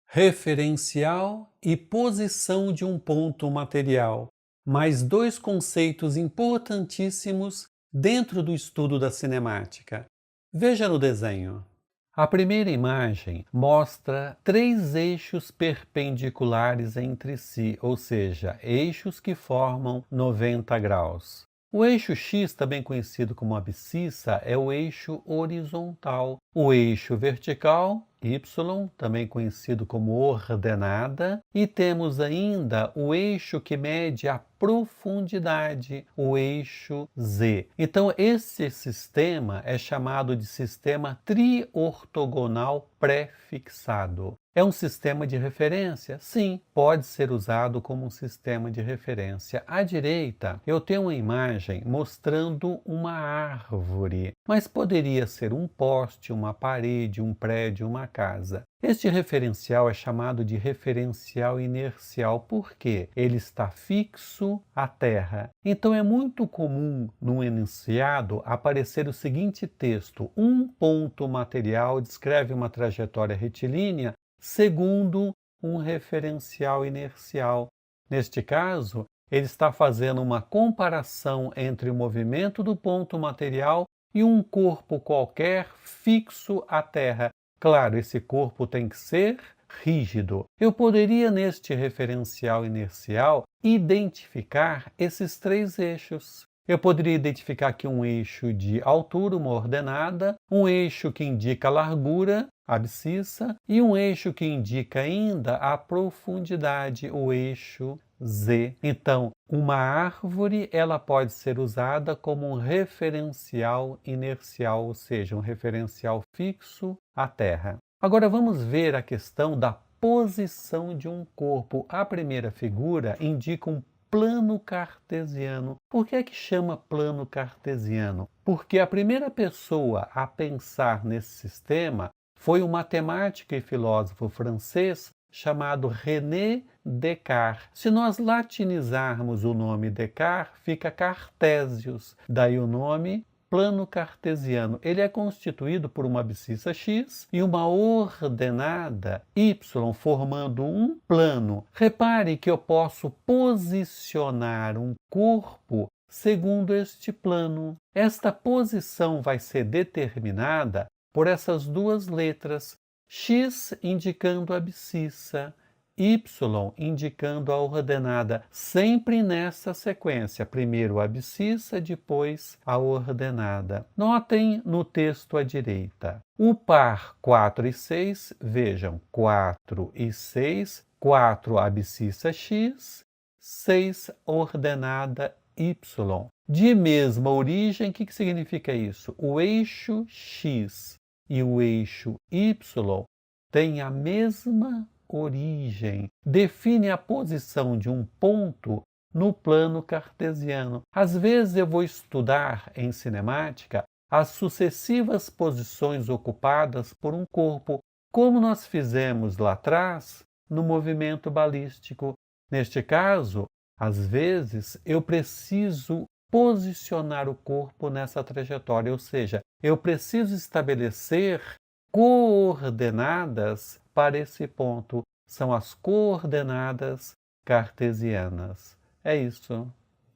Referencial e posição de um ponto material, mais dois conceitos importantíssimos dentro do estudo da cinemática. Veja no desenho. A primeira imagem mostra três eixos perpendiculares entre si, ou seja, eixos que formam 90 graus. O eixo X, também conhecido como abscissa, é o eixo horizontal. O eixo vertical, Y, também conhecido como ordenada, e temos ainda o eixo que mede a profundidade, o eixo Z. Então, esse sistema é chamado de sistema triortogonal pré-fixado. É um sistema de referência? Sim, pode ser usado como um sistema de referência. À direita, eu tenho uma imagem mostrando uma árvore, mas poderia ser um poste, uma parede, um prédio, uma casa. Este referencial é chamado de referencial inercial porque ele está fixo à Terra. Então é muito comum no enunciado aparecer o seguinte texto: um ponto material descreve uma trajetória retilínea segundo um referencial inercial. Neste caso, ele está fazendo uma comparação entre o movimento do ponto material e um corpo qualquer fixo à Terra. Claro, esse corpo tem que ser rígido. Eu poderia, neste referencial inercial, identificar esses três eixos. Eu poderia identificar aqui um eixo de altura, uma ordenada, um eixo que indica a largura, a abscissa, e um eixo que indica ainda a profundidade, o eixo Z. Então, uma árvore ela pode ser usada como um referencial inercial, ou seja, um referencial fixo à Terra. Agora vamos ver a questão da posição de um corpo. A primeira figura indica um plano cartesiano. Por que é que chama plano cartesiano? Porque a primeira pessoa a pensar nesse sistema foi um matemático e filósofo francês chamado René Descartes. Se nós latinizarmos o nome Descartes, fica Cartésios, daí o nome plano cartesiano. Ele é constituído por uma abscissa X e uma ordenada Y, formando um plano. Repare que eu posso posicionar um corpo segundo este plano. Esta posição vai ser determinada por essas duas letras, X indicando a abscissa, Y indicando a ordenada, sempre nessa sequência, primeiro a abscissa, depois a ordenada. Notem no texto à direita. O par 4 e 6, vejam, 4 e 6, 4 abscissa X, 6 ordenada Y. De mesma origem, o que significa isso? O eixo X e o eixo Y têm a mesma origem. Define a posição de um ponto no plano cartesiano. Às vezes eu vou estudar em cinemática as sucessivas posições ocupadas por um corpo, como nós fizemos lá atrás no movimento balístico. Neste caso, às vezes eu preciso posicionar o corpo nessa trajetória, ou seja, eu preciso estabelecer coordenadas para esse ponto. São as coordenadas cartesianas. É isso.